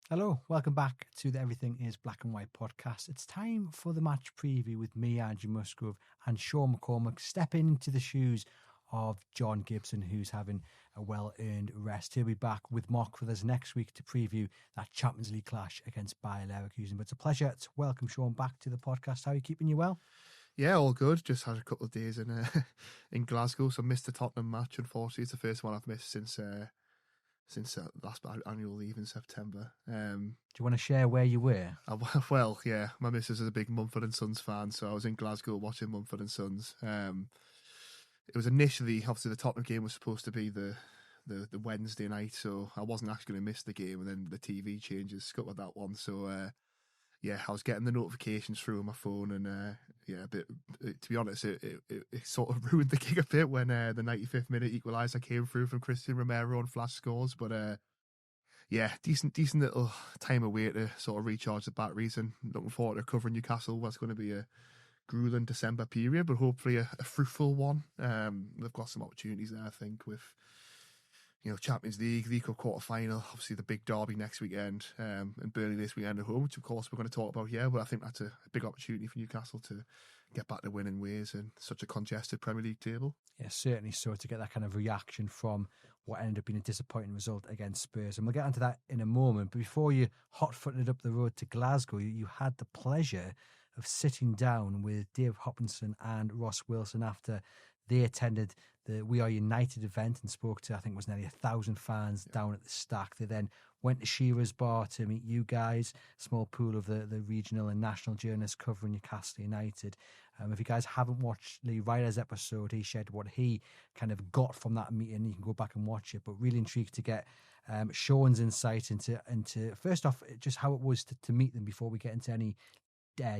Hello, welcome back to the Everything is Black and White podcast. It's time for the match preview with me, Andrew Musgrove, and Sean McCormick, stepping into the shoes of John Gibson, who's having a well-earned rest. He'll be back with Mark with us next week to preview that Champions League clash against Bayer Leverkusen. But it's a pleasure to welcome Sean back to the podcast. How are you keeping you well? Yeah, all good. Just had a couple of days in Glasgow, so missed the Tottenham match. Unfortunately, it's the first one I've missed since last annual leave in September. Do you want to share where you were? Well, yeah, my missus is a big Mumford & Sons fan, so I was in Glasgow watching Mumford & Sons. It was initially, obviously, the Tottenham game was supposed to be the Wednesday night, so I wasn't actually going to miss the game, and then the TV changes scuppered that one. So, yeah, I was getting the notifications through on my phone, and to be honest, it sort of ruined the gig a bit when the 95th minute equaliser came through from Christian Romero on flash scores. But yeah, decent little time away to sort of recharge the batteries, and looking forward to covering Newcastle. What's going to be a grueling December period, but hopefully a fruitful one. They've got some opportunities there, I think, with Champions League Cup quarter final, obviously the big derby next weekend, and Burnley this weekend at home, which of course we're going to talk about here. But I think that's a big opportunity for Newcastle to get back to winning ways in such a congested Premier League table. Yeah, certainly so, to get that kind of reaction from what ended up being a disappointing result against Spurs. And we'll get onto that in a moment. But before you hot-footed up the road to Glasgow, you had the pleasure of sitting down with David Hopkinson and Ross Wilson after they attended the We Are United event and spoke to, I think it was nearly 1,000 fans down at the Stack. They then went to Shearer's Bar to meet you guys, small pool of the regional and national journalists covering Newcastle United. If you guys haven't watched Lee Ryder's episode, he shared what he kind of got from that meeting. You can go back and watch it, but really intrigued to get Sean's insight into first off, just how it was to meet them before we get into any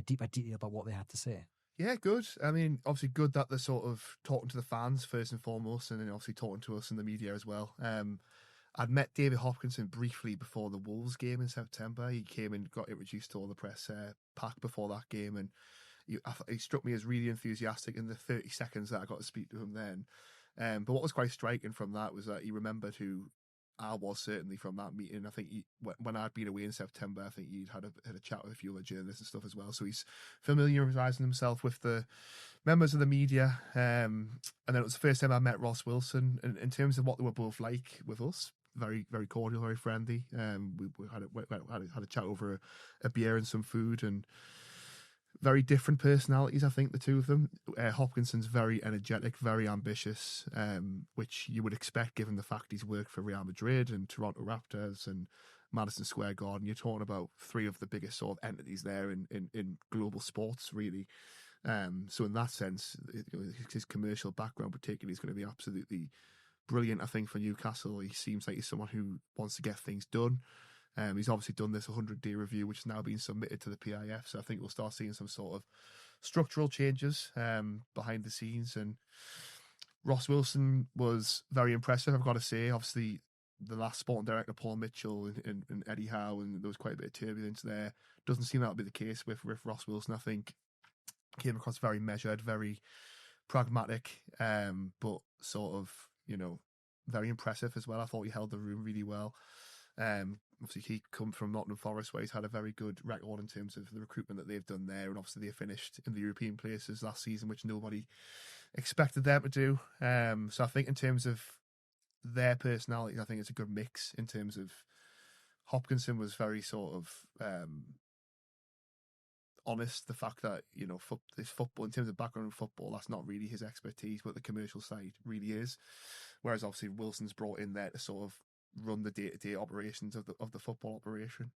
deeper detail about what they had to say. Yeah, good. I mean, obviously good that they're sort of talking to the fans first and foremost, and then obviously talking to us in the media as well. I'd met David Hopkinson briefly before the Wolves game in September. He came and got introduced to all the press pack before that game, and he struck me as really enthusiastic in the 30 seconds that I got to speak to him then. But what was quite striking from that was that he remembered who I was certainly from that meeting. I think when I'd been away in September, I think he'd had a chat with a few other journalists and stuff as well. So he's familiarising himself with the members of the media. And then it was the first time I met Ross Wilson. And in terms of what they were both like with us, very, very cordial, very friendly. We had a chat over a beer and some food, and very different personalities, I think, the two of them. Hopkinson's very energetic, very ambitious, which you would expect given the fact he's worked for Real Madrid and Toronto Raptors and Madison Square Garden. You're talking about three of the biggest sort of entities there in global sports, really. So in that sense, his commercial background particularly is going to be absolutely brilliant, I think, for Newcastle. He seems like he's someone who wants to get things done. He's obviously done this 100-day review, which has now been submitted to the PIF. So I think we'll start seeing some sort of structural changes behind the scenes. And Ross Wilson was very impressive, I've got to say. Obviously, the last sporting director, Paul Mitchell and Eddie Howe, and there was quite a bit of turbulence there. Doesn't seem that to be the case with Ross Wilson, I think. Came across very measured, very pragmatic, but sort of, very impressive as well. I thought he held the room really well. Obviously, he come from Nottingham Forest, where he's had a very good record in terms of the recruitment that they've done there, and obviously they finished in the European places last season, which nobody expected them to do. So I think in terms of their personality, I think it's a good mix. In terms of Hopkinson was very sort of honest. The fact that this football, in terms of background in football, that's not really his expertise, but the commercial side really is. Whereas obviously Wilson's brought in there to sort of run the day-to-day operations of the football operation.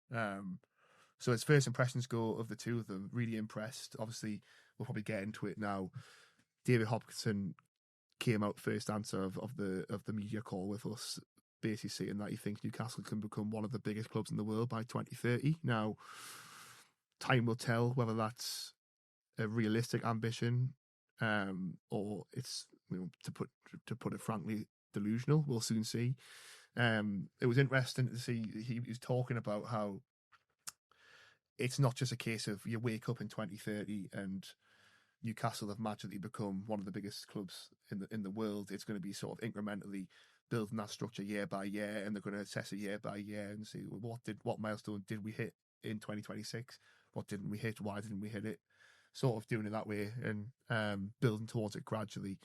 So his first impressions go of the two of them, really impressed. Obviously, we'll probably get into it now. David Hopkinson came out first answer of the media call with us, basically saying that he thinks Newcastle can become one of the biggest clubs in the world by 2030. Now, time will tell whether that's a realistic ambition or it's, to put it frankly, delusional. We'll soon see. It was interesting to see he was talking about how it's not just a case of you wake up in 2030 and Newcastle have magically become one of the biggest clubs in the world. It's going to be sort of incrementally building that structure year by year, and they're going to assess it year by year and see what milestone did we hit in 2026, what didn't we hit, why didn't we hit it, sort of doing it that way and building towards it gradually.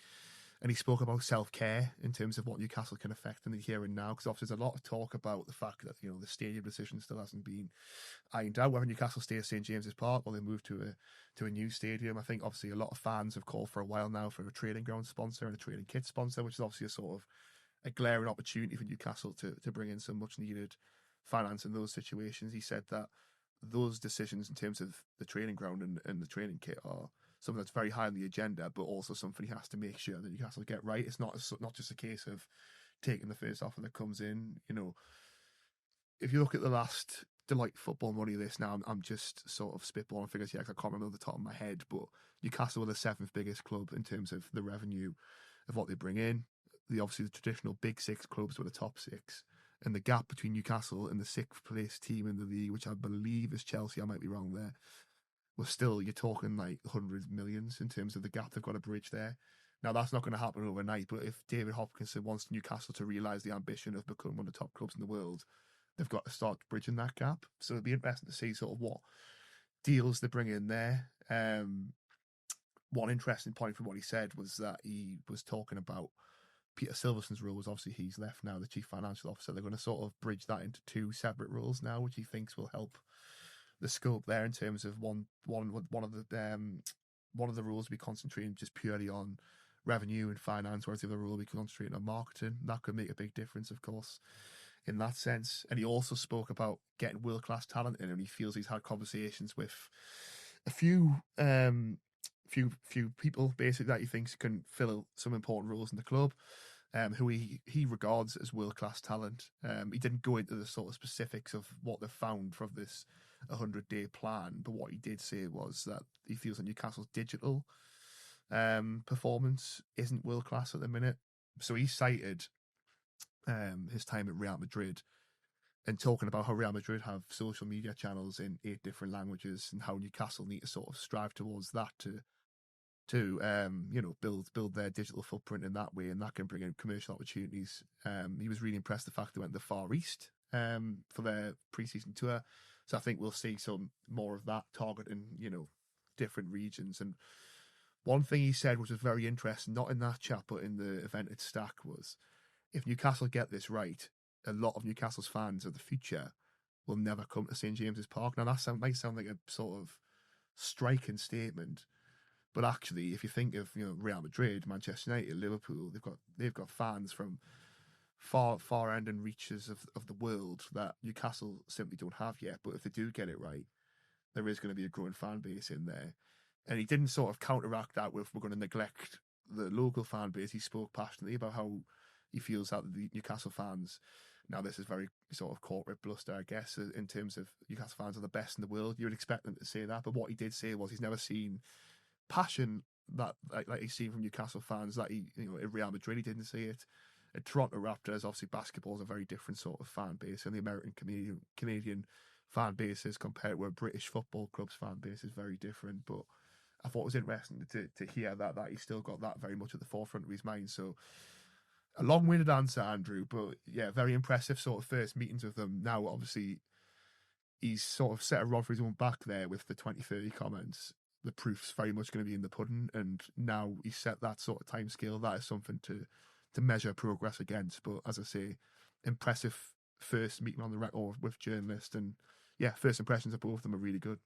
And he spoke about self-care in terms of what Newcastle can affect in the here and now, because obviously there's a lot of talk about the fact that, the stadium decision still hasn't been ironed out, whether Newcastle stay at St James's Park or they move to a new stadium. I think obviously a lot of fans have called for a while now for a training ground sponsor and a training kit sponsor, which is obviously a sort of a glaring opportunity for Newcastle to bring in some much needed finance in those situations. He said that those decisions in terms of the training ground and the training kit are something that's very high on the agenda, but also something he has to make sure that Newcastle get right. It's not just a case of taking the first offer that comes in. If you look at the last Deloitte Football Money list now, I'm just sort of spitballing figures here because I can't remember the top of my head, but Newcastle are the 7th biggest club in terms of the revenue of what they bring in. Obviously the traditional big 6 clubs were the top 6, and the gap between Newcastle and the 6th place team in the league, which I believe is Chelsea, I might be wrong there, was still, you're talking like hundreds of millions in terms of the gap they've got to bridge there. Now, that's not going to happen overnight, but if David Hopkinson wants Newcastle to realise the ambition of becoming one of the top clubs in the world, they've got to start bridging that gap. So it'll be interesting to see sort of what deals they bring in there. One interesting point from what he said was that he was talking about Peter Silverson's role. Was obviously he's left now, the chief financial officer. They're going to sort of bridge that into 2 separate roles now, which he thinks will help the scope there in terms of one of the rules will be concentrating just purely on revenue and finance, whereas the other rule will be concentrating on marketing. That could make a big difference, of course, in that sense. And he also spoke about getting world-class talent in, and he feels he's had conversations with a few people basically that he thinks can fill some important roles in the club, who he regards as world-class talent. He didn't go into the sort of specifics of what they've found from this 100-day plan, but what he did say was that he feels that Newcastle's digital performance isn't world-class at the minute. So he cited his time at Real Madrid and talking about how Real Madrid have social media channels in 8 different languages and how Newcastle need to sort of strive towards that to build their digital footprint in that way, and that can bring in commercial opportunities. He was really impressed the fact they went to the Far East for their pre-season tour. So I think we'll see some more of that targeting, different regions. And one thing he said, which was very interesting, not in that chat, but in the event at Stack, was if Newcastle get this right, a lot of Newcastle's fans of the future will never come to St James's Park. Now, that might sound like a sort of striking statement, but actually, if you think of Real Madrid, Manchester United, Liverpool, they've got fans from far end and reaches of the world that Newcastle simply don't have yet. But if they do get it right, there is going to be a growing fan base in there. And he didn't sort of counteract that with we're going to neglect the local fan base. He spoke passionately about how he feels that the Newcastle fans, now this is very sort of corporate bluster, I guess, in terms of Newcastle fans are the best in the world. You would expect them to say that, but what he did say was he's never seen passion that like he's seen from Newcastle fans that in Real Madrid he didn't see it. At Toronto Raptors, obviously basketball is a very different sort of fan base, and the American Canadian fan bases compared with a British football club's fan base is very different. But I thought it was interesting to hear that he's still got that very much at the forefront of his mind. So a long-winded answer, Andrew, but yeah, very impressive sort of first meetings with them. Now, obviously, he's sort of set a rod for his own back there with the 2030 comments. The proof's very much going to be in the pudding, and now he's set that sort of time scale. That is something to measure progress against. But as I say, impressive first meeting on the record with journalists, and yeah, first impressions of both of them are really good.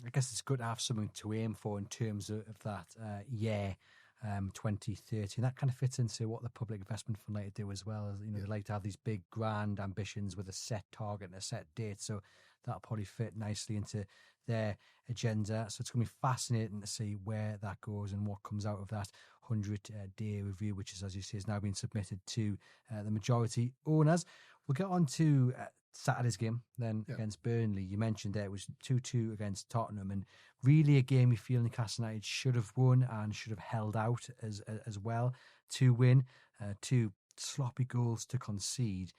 I guess it's good to have something to aim for in terms of that year 2030, and that kind of fits into what the Public Investment Fund like to do as well. They like to have these big grand ambitions with a set target and a set date, so that'll probably fit nicely into their agenda. So it's going to be fascinating to see where that goes and what comes out of that 100-day review, which is, as you say, has now been submitted to the majority owners. We'll get on to Saturday's game then against Burnley. You mentioned there it was 2-2 against Tottenham, and really a game you feel Newcastle United should have won and should have held out as well to win. 2 sloppy goals to concede.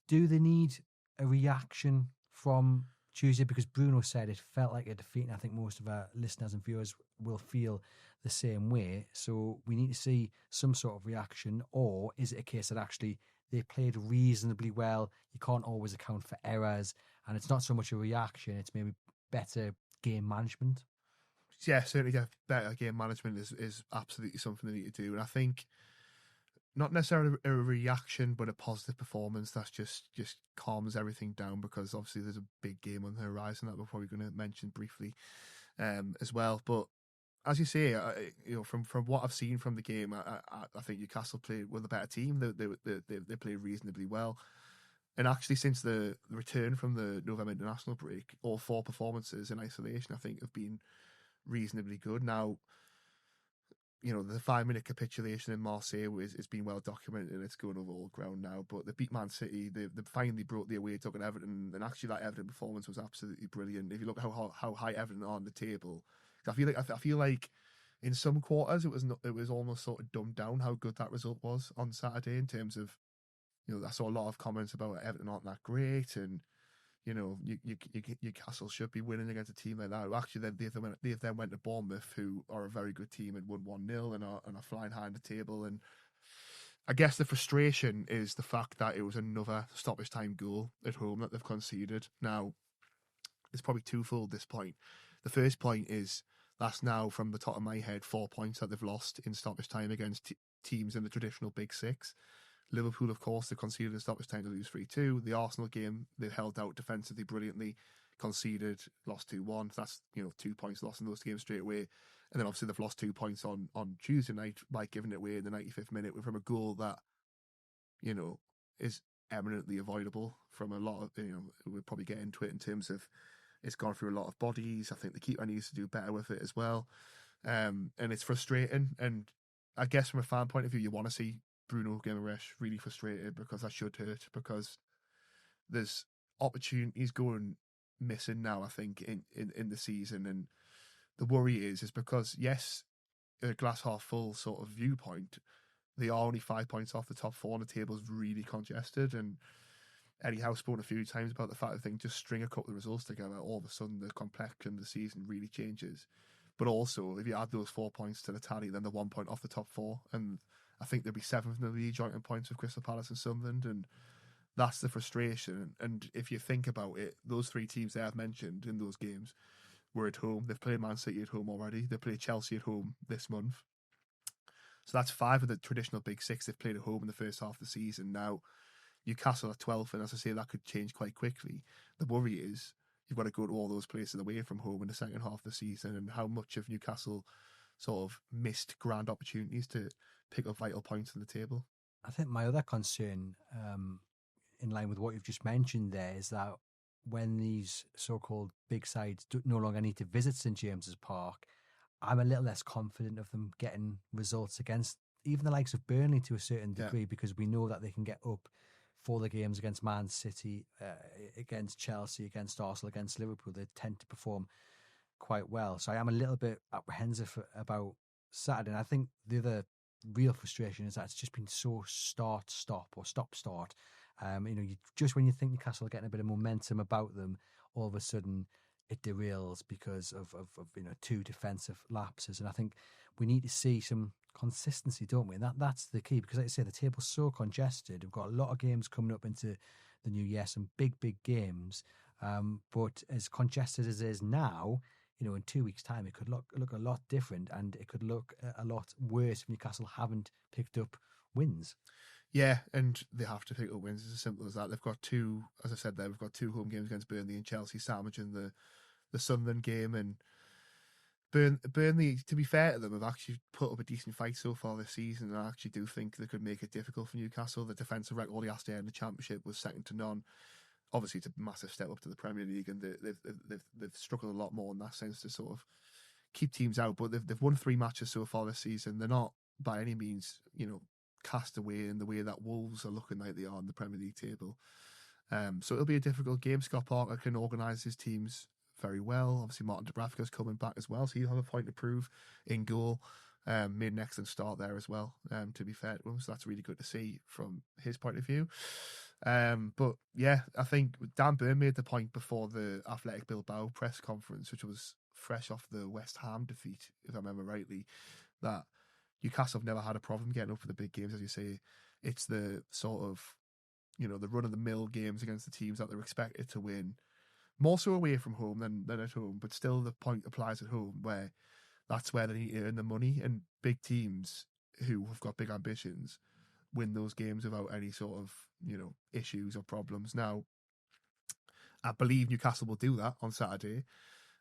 Do they need a reaction from Tuesday, because Bruno said it felt like a defeat, and I think most of our listeners and viewers will feel the same way. So we need to see some sort of reaction, or is it a case that actually they played reasonably well? You can't always account for errors, and it's not so much a reaction, it's maybe better game management. Yeah, certainly better game management is absolutely something they need to do. And I think not necessarily a reaction, but a positive performance that just calms everything down, because obviously there's a big game on the horizon that we're probably going to mention briefly as well. But as you say, from what I've seen from the game, I think Newcastle played with a better team. They played reasonably well. And actually, since the return from the November international break, all 4 performances in isolation, I think, have been reasonably good. Now, the 5-minute capitulation in Marseille is been well documented, and it's going over all ground now. But they beat Man City. They finally broke the away dog at Everton, and actually that Everton performance was absolutely brilliant. If you look at how high Everton are on the table, I feel like in some quarters it was almost sort of dumbed down how good that result was on Saturday, in terms of, I saw a lot of comments about Everton aren't that great, and Newcastle should be winning against a team like that. Actually, they then went to Bournemouth, who are a very good team, and won 1-0 and are flying high in the table. And I guess the frustration is the fact that it was another stoppage time goal at home that they've conceded. Now, it's probably twofold this point. The first point is that's now, from the top of my head, 4 points that they've lost in stoppage time against teams in the traditional Big Six. Liverpool, of course, they conceded a stoppage time to lose 3-2. The Arsenal game, they held out defensively brilliantly, conceded, lost 2-1. That's 2 points lost in those games straight away. And then obviously they've lost 2 points on Tuesday night by giving it away in the 95th minute from a goal that is eminently avoidable from a lot of, we'll probably get into it in terms of it's gone through a lot of bodies. I think the keeper needs to do better with it as well. And it's frustrating. And I guess from a fan point of view, you want to see Bruno Guimaraes really frustrated, because that should hurt, because there's opportunities going missing now, I think, in the season. And the worry is because, yes, a glass half full sort of viewpoint, they are only 5 points off the top 4, and the table's really congested. And Eddie Howe spoke a few times about the fact that just string a couple of results together, all of a sudden the complexion of the season really changes. But also, if you add those 4 points to the tally, then they're 1 point off the top 4, and I think they'll be 7th in the league, joint in points with Crystal Palace and Sunderland, and that's the frustration. And if you think about it, those 3 teams that I've mentioned in those games were at home. They've played Man City at home already. They played Chelsea at home this month. So that's 5 of the traditional Big Six they've played at home in the first half of the season. Now, Newcastle at 12th, and as I say, that could change quite quickly. The worry is you've got to go to all those places away from home in the second half of the season, and how much of Newcastle sort of missed grand opportunities to pick up vital points on the table. I think my other concern, in line with what you've just mentioned there, is that when these so-called big sides no longer need to visit St James's Park, I'm a little less confident of them getting results against even the likes of Burnley to a certain degree, because we know that they can get up for the games against Man City, against Chelsea, against Arsenal, against Liverpool. They tend to perform quite well. So I am a little bit apprehensive about Saturday. And I think the other real frustration is that it's just been so start-stop or stop-start. Just when you think Newcastle are getting a bit of momentum about them, all of a sudden it derails because of 2 defensive lapses. And I think we need to see some consistency, don't we? And that's the key, because like I say, the table's so congested. We've got a lot of games coming up into the new year, some big games. But as congested as it is now, in 2 weeks' time, it could look a lot different, and it could look a lot worse if Newcastle haven't picked up wins. Yeah, and they have to pick up wins. It's as simple as that. They've got 2, as I said there, we've got 2 home games against Burnley and Chelsea, sandwiching the Sunderland game. And Burnley, to be fair to them, have actually put up a decent fight so far this season, and I actually do think they could make it difficult for Newcastle. The defensive record they asked in the Championship was second to none. Obviously, it's a massive step up to the Premier League, and they've struggled a lot more in that sense to sort of keep teams out. But they've won 3 matches so far this season. They're not by any means, cast away in the way that Wolves are looking like they are in the Premier League table. So it'll be a difficult game. Scott Parker can organise his teams very well. Obviously, Martin Dubravka's coming back as well, so he'll have a point to prove in goal. Made an excellent start there as well, to be fair to him. So that's really good to see from his point of view. But yeah, I think Dan Burn made the point before the Athletic Bilbao press conference, which was fresh off the West Ham defeat, if I remember rightly, that Newcastle have never had a problem getting up for the big games, as you say. It's the sort of, the run-of-the-mill games against the teams that they're expected to win, more so away from home than at home, but still the point applies at home, where that's where they need to earn the money, and big teams who have got big ambitions win those games without any sort of, issues or problems. Now, I believe Newcastle will do that on Saturday,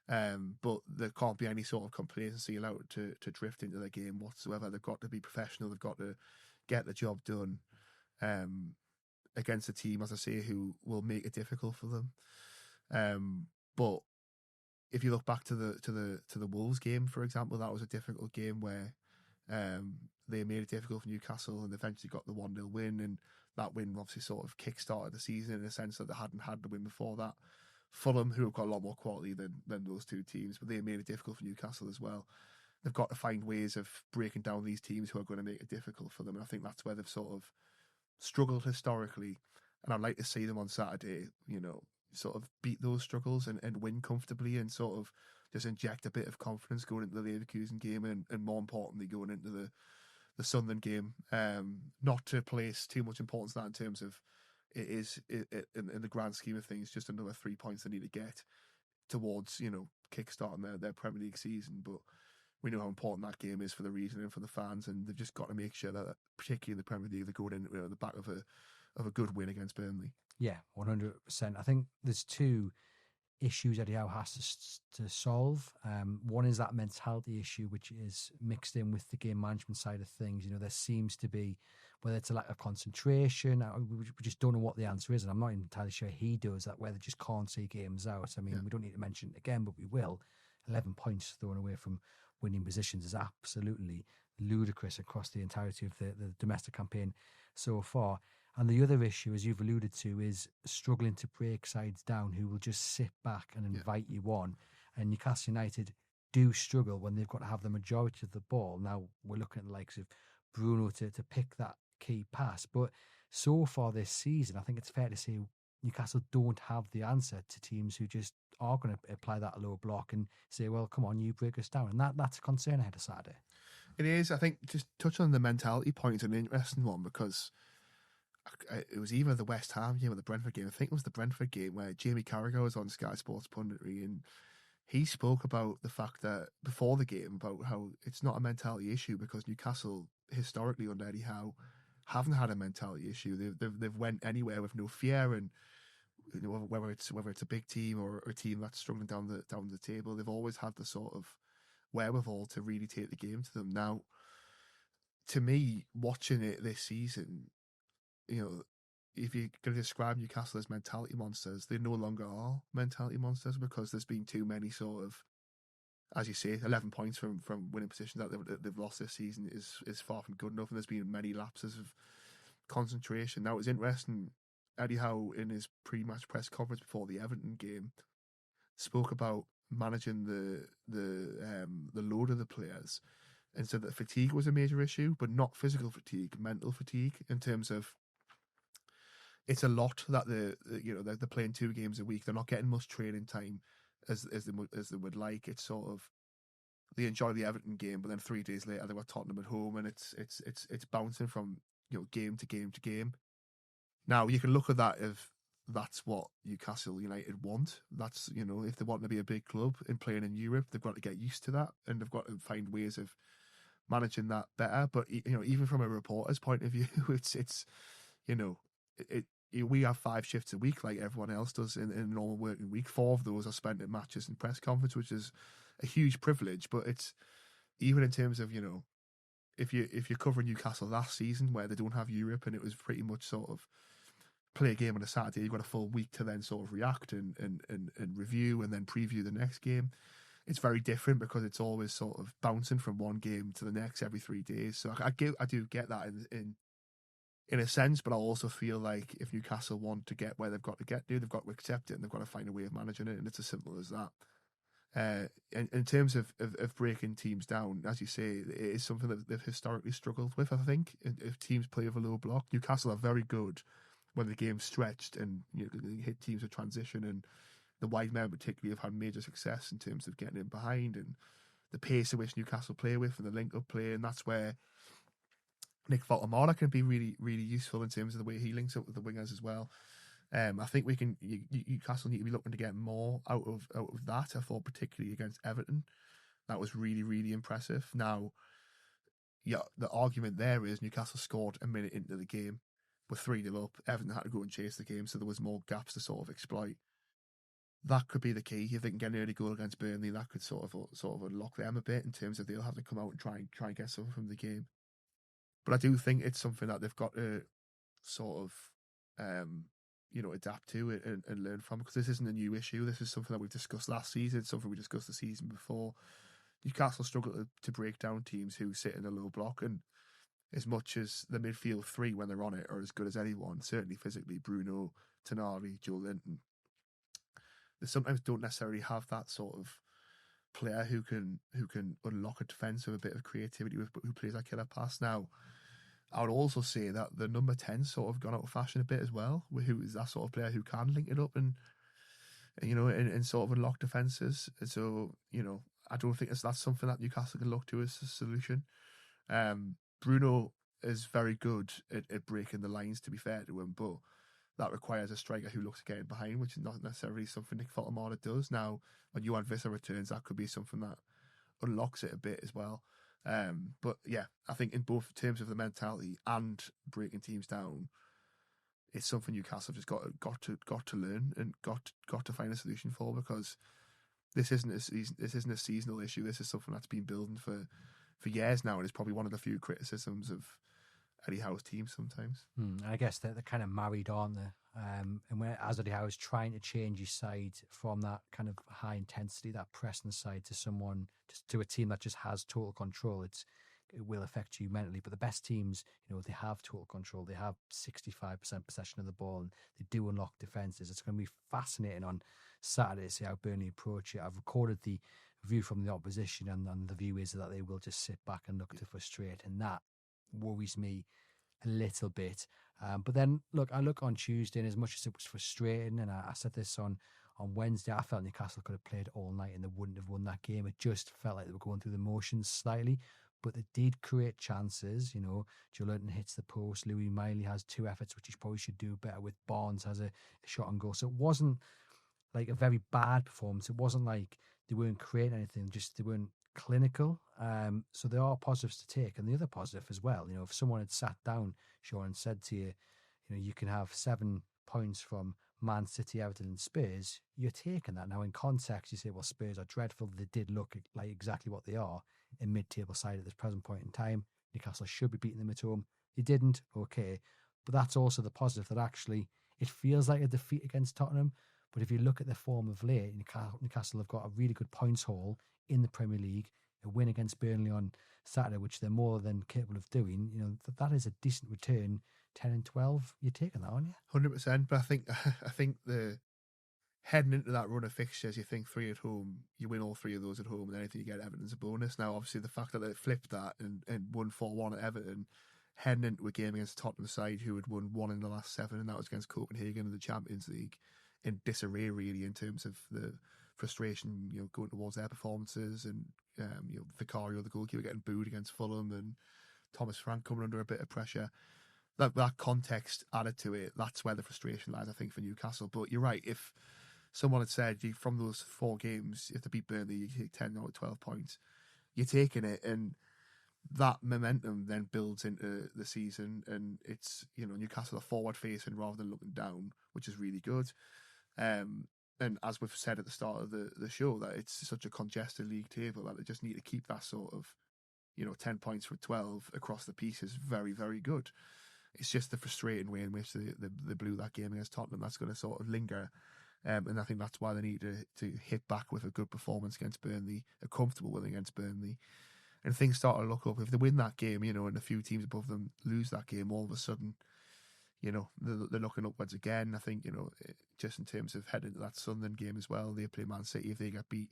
but there can't be any sort of complacency allowed to drift into the game whatsoever. They've got to be professional. They've got to get the job done against a team, as I say, who will make it difficult for them. But if you look back to the Wolves game, for example, that was a difficult game where they made it difficult for Newcastle and eventually got the 1-0 win, and that win obviously sort of kick-started the season in a sense that they hadn't had the win before that. Fulham, who have got a lot more quality than those two teams, but they made it difficult for Newcastle as well. They've got to find ways of breaking down these teams who are going to make it difficult for them, and I think that's where they've sort of struggled historically, and I'd like to see them on Saturday, sort of beat those struggles and win comfortably, and sort of just inject a bit of confidence going into the Leverkusen game, and more importantly going into the Sunderland game. Not to place too much importance on that in terms of it is in the grand scheme of things just another 3 points they need to get towards kickstarting their Premier League season, but we know how important that game is for the region and for the fans, and they've just got to make sure that, particularly in the Premier League, they're going in the back of a good win against Burnley. Yeah, 100%. I think there's two issues Eddie Howe has to solve. One is that mentality issue, which is mixed in with the game management side of things. There seems to be, whether it's a lack of concentration, we just don't know what the answer is, and I'm not entirely sure he does that, where they just can't see games out. I mean, we don't need to mention it again, but we will. 11 points thrown away from winning positions is absolutely ludicrous across the entirety of the domestic campaign so far. And the other issue, as you've alluded to, is struggling to break sides down who will just sit back and invite you on. And Newcastle United do struggle when they've got to have the majority of the ball. Now, we're looking at the likes of Bruno to pick that key pass. But so far this season, I think it's fair to say Newcastle don't have the answer to teams who just are going to apply that low block and say, well, come on, you break us down. And that's a concern ahead of Saturday. It is. I think just touch on the mentality point is an interesting one, because it was either the West Ham game or the Brentford game. I think it was the Brentford game where Jamie Carragher was on Sky Sports punditry, and he spoke about the fact that before the game about how it's not a mentality issue because Newcastle historically under Eddie Howe haven't had a mentality issue. They've went anywhere with no fear, and whether it's a big team or a team that's struggling down the table, they've always had the sort of wherewithal to really take the game to them. Now, to me, watching it this season, if you're going to describe Newcastle as mentality monsters, they no longer are mentality monsters, because there's been too many sort of, as you say, 11 points from winning positions that they've lost this season is far from good enough, and there's been many lapses of concentration. Now, it's interesting, Eddie Howe, in his pre-match press conference before the Everton game, spoke about managing the load of the players, and said that fatigue was a major issue, but not physical fatigue, mental fatigue, in terms of it's a lot that they're playing 2 games a week. They're not getting much training time as they would like. It's sort of, they enjoy the Everton game, but then 3 days later they were Tottenham at home, and it's bouncing from game to game to game. Now, you can look at that if that's what Newcastle United want. That's if they want to be a big club and playing in Europe, they've got to get used to that, and they've got to find ways of managing that better. But even from a reporter's point of view, we have 5 shifts a week like everyone else does in a normal working week. 4 of those are spent at matches and press conference, which is a huge privilege. But it's even in terms of if you're covering Newcastle last season where they don't have Europe, and it was pretty much sort of play a game on a Saturday, you've got a full week to then sort of react and review and then preview the next game. It's very different because it's always sort of bouncing from one game to the next every 3 days. So I do get that in a sense, but I also feel like if Newcastle want to get where they've got to get to, they've got to accept it, and they've got to find a way of managing it, and it's as simple as that. In terms of breaking teams down, as you say, it is something that they've historically struggled with, I think. If teams play with a low block, Newcastle are very good when the game's stretched and you hit teams with transition, and the wide men particularly have had major success in terms of getting in behind and the pace at which Newcastle play with and the link-up play, and that's where Nick Faltamara can be really, really useful in terms of the way he links up with the wingers as well. I think Newcastle need to be looking to get more out of that. I thought particularly against Everton, that was really, really impressive. Now, yeah, the argument there is Newcastle scored a minute into the game, were 3-0 up. Everton had to go and chase the game, so there was more gaps to sort of exploit. That could be the key. If they can get an early goal against Burnley, that could sort of unlock them a bit in terms of they'll have to come out and try and get something from the game. But I do think it's something that they've got to sort of adapt to it and learn from, because this isn't a new issue. This is something that we've discussed last season. It's something we discussed the season before. Newcastle struggle to break down teams who sit in a low block, and as much as the midfield three when they're on it are as good as anyone, certainly physically, Bruno, Tonali, Joe Linton, they sometimes don't necessarily have that sort of player who can unlock a defence with a bit of creativity, who plays that killer pass. Now, I would also say that the number 10 sort of gone out of fashion a bit as well, who is that sort of player who can link it up and sort of unlock defences. So, I don't think that's something that Newcastle can look to as a solution. Bruno is very good at breaking the lines, to be fair to him, but that requires a striker who looks to get in behind, which is not necessarily something Nick Faltamara does. Now, when Johan Visser returns, that could be something that unlocks it a bit as well. But yeah, I think in both terms of the mentality and breaking teams down, it's something Newcastle have just got to learn and got to find a solution for, because this isn't a seasonal issue. This is something that's been building for years now, and it's probably one of the few criticisms of Eddie Howe's team sometimes. I guess they're kind of married, aren't they? And as Eddie Howe's trying to change his side from that kind of high intensity, that pressing side, to a team that just has total control, it will affect you mentally. But the best teams, they have total control. They have 65% possession of the ball, and they do unlock defences. It's going to be fascinating on Saturday to see how Burnley approach it. I've recorded the view from the opposition, and the view is that they will just sit back and look to frustrate, and that worries me a little bit. But then, I look on Tuesday, and as much as it was frustrating, and I said this on Wednesday, I felt Newcastle could have played all night and they wouldn't have won that game. It just felt like they were going through the motions slightly, but they did create chances. Joe Linton hits the post, Louis Miley has 2 efforts, which he probably should do better with. Barnes has a shot on goal. So it wasn't like a very bad performance. It wasn't like they weren't creating anything, just they weren't clinical. So there are positives to take. And the other positive as well, if someone had sat down, Sean, and said to you, you can have 7 points from Man City, Everton and Spurs, you're taking that. Now in context, you say, well, Spurs are dreadful. They did look like exactly what they are, a mid-table side at this present point in time. Newcastle should be beating them at home. They didn't, okay. But that's also the positive, that actually it feels like a defeat against Tottenham. But if you look at the form of late, Newcastle have got a really good points haul in the Premier League. A win against Burnley on Saturday, which they're more than capable of doing. That is a decent return. 10 and 12, you're taking that, aren't you? 100%. But I think the heading into that run of fixtures, you think 3 at home, you win all 3 of those at home, and anything you get at Everton's a bonus. Now, obviously, the fact that they flipped that and won 4-1 at Everton, heading into a game against Tottenham side who had won 1 in the last 7, and that was against Copenhagen in the Champions League, in disarray really in terms of the frustration, going towards their performances, and Vicario, the goalkeeper, getting booed against Fulham, and Thomas Frank coming under a bit of pressure. That context added to it, that's where the frustration lies, I think, for Newcastle. But you're right, if someone had said from those 4 games, if to beat Burnley, you take 10 out of 12 points, you're taking it, and that momentum then builds into the season, and it's, Newcastle are forward facing rather than looking down, which is really good. And as we've said at the start of the show, that it's such a congested league table that they just need to keep that sort of, 10 points for 12 across the piece is very, very good. It's just the frustrating way in which they blew that game against Tottenham that's going to sort of linger. And I think that's why they need to hit back with a good performance against Burnley, a comfortable win against Burnley. And things start to look up. If they win that game, and a few teams above them lose that game, all of a sudden, they're looking upwards again. I think, just in terms of heading into that Sunderland game as well, they play Man City. If they get beat,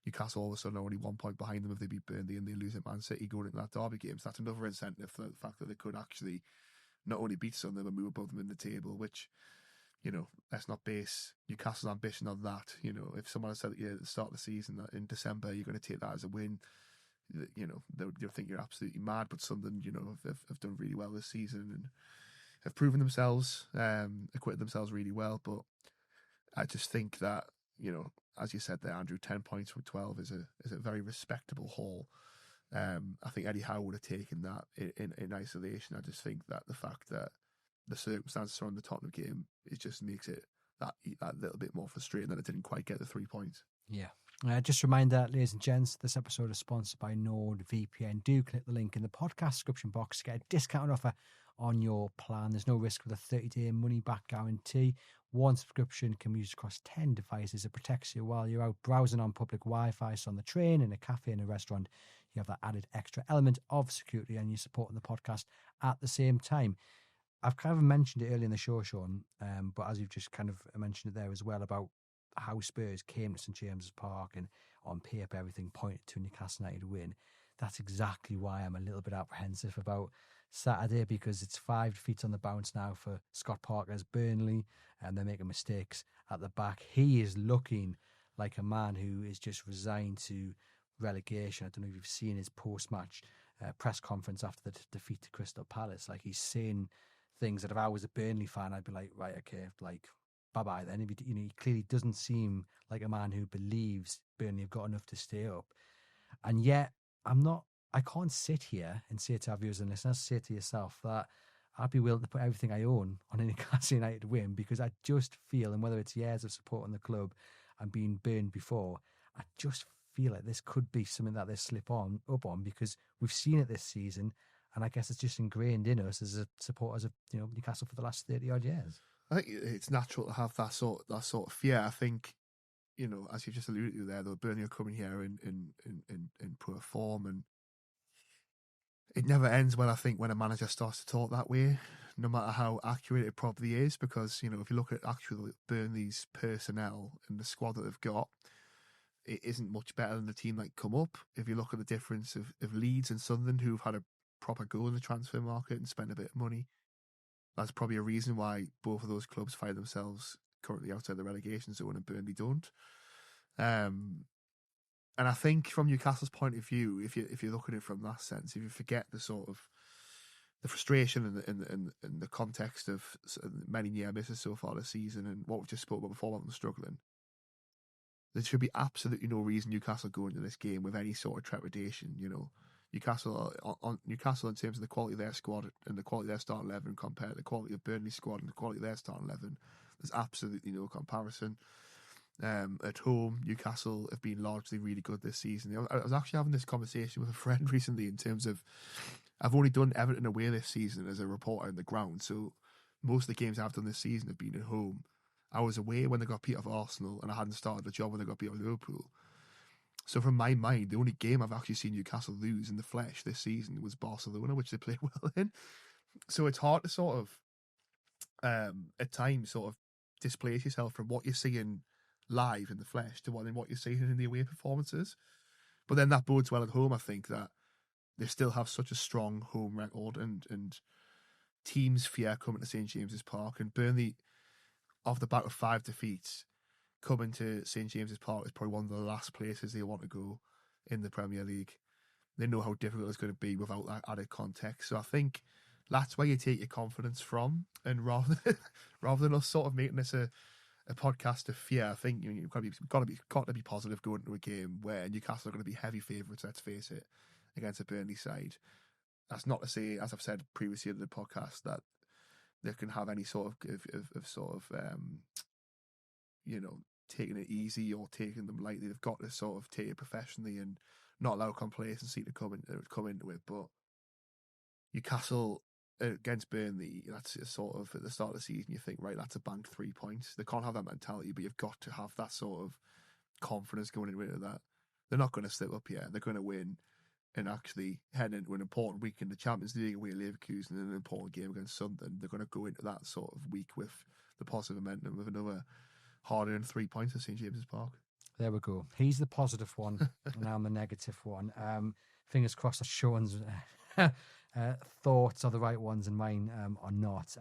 Newcastle all of a sudden are only 1 point behind them if they beat Burnley and they lose at Man City going into that derby game. So that's another incentive for the fact that they could actually not only beat Sunderland, but move above them in the table, which, let's not base Newcastle's ambition on that. If someone had said at the start of the season that in December you're going to take that as a win, they'll think you're absolutely mad. But Sunderland, have done really well this season and have proven themselves, acquitted themselves really well. But I just think that, as you said there, Andrew, 10 points from 12 is a very respectable haul. I think Eddie Howe would have taken that in isolation. I just think that the fact that the circumstances around the Tottenham game, it just makes it that little bit more frustrating that it didn't quite get the 3 points. Yeah. Just a reminder, ladies and gents, this episode is sponsored by NORD VPN. Do click the link in the podcast description box to get a discounted offer on your plan. There's no risk with a 30-day money-back guarantee. One subscription can be used across 10 devices. It protects you while you're out browsing on public Wi-Fi. So on the train, in a cafe, in a restaurant, you have that added extra element of security and you're supporting the podcast at the same time. I've kind of mentioned it earlier in the show, Sean, but as you've just kind of mentioned it there as well about how Spurs came to St James's Park and on paper everything pointed to a Newcastle United win. That's exactly why I'm a little bit apprehensive about Saturday, because it's 5 defeats on the bounce now for Scott Parker's Burnley, and they're making mistakes at the back. He is looking like a man who is just resigned to relegation. I don't know if you've seen his post-match press conference after the defeat to Crystal Palace. Like, he's saying things that if I was a Burnley fan, I'd be like, right, okay, like, bye-bye then. He clearly doesn't seem like a man who believes Burnley have got enough to stay up. And yet, I can't sit here and say to our viewers and listeners, say to yourself that I'd be willing to put everything I own on a Newcastle United win, because I just feel, and whether it's years of supporting the club and being burned before, I just feel like this could be something that they slip up on, because we've seen it this season, and I guess it's just ingrained in us as supporters of Newcastle for the last 30-odd years. I think it's natural to have that sort of fear. I think, as you've just alluded to there, though, Burnley are coming here in poor form, and it never ends well, I think, when a manager starts to talk that way, no matter how accurate it probably is, because, if you look at actual Burnley's personnel and the squad that they've got, it isn't much better than the team that come up. If you look at the difference of Leeds and Sunderland, who've had a proper go in the transfer market and spent a bit of money, that's probably a reason why both of those clubs find themselves currently outside the relegation zone and Burnley don't. And I think from Newcastle's point of view, if you look at it from that sense, if you forget the sort of the frustration and the context of many near misses so far this season and what we've just spoke about before about them struggling, there should be absolutely no reason Newcastle go into this game with any sort of trepidation. Newcastle in terms of the quality of their squad and the quality of their starting 11 compared to the quality of Burnley's squad and the quality of their starting 11, there's absolutely no comparison. At home, Newcastle have been largely really good this season. I was actually having this conversation with a friend recently in terms of, I've only done Everton away this season as a reporter on the ground, so most of the games I've done this season have been at home. I was away when they got beat off Arsenal, and I hadn't started the job when they got beat off Liverpool. So from my mind, the only game I've actually seen Newcastle lose in the flesh this season was Barcelona, which they played well in. So it's hard to sort of, at times, sort of displace yourself from what you're seeing live in the flesh to what you're seeing in the away performances. But then that bodes well at home, I think, that they still have such a strong home record and teams fear coming to St James's Park. And Burnley, off the back of 5 defeats, coming to St James's Park is probably one of the last places they want to go in the Premier League. They know how difficult it's going to be without that added context. So I think that's where you take your confidence from. And rather than us sort of making this a podcast of fear, I think you've got to be positive going into a game where Newcastle are going to be heavy favourites, let's face it, against a Burnley side. That's not to say, as I've said previously in the podcast, that they can have any sort of taking it easy or taking them lightly. They've got to sort of take it professionally and not allow complacency to come into it. But Newcastle against Burnley, that's sort of at the start of the season, you think, right, that's a banked 3 points. They can't have that mentality, but you've got to have that sort of confidence going into that. They're not going to slip up yet. They're going to win and actually head into an important week in the Champions League away at Leverkusen and an important game against Sunderland. They're going to go into that sort of week with the positive momentum of another hard-earned 3 points at St James's Park. There we go. He's the positive one, and I'm the negative one. Fingers crossed that Sean's thoughts are the right ones and mine are not.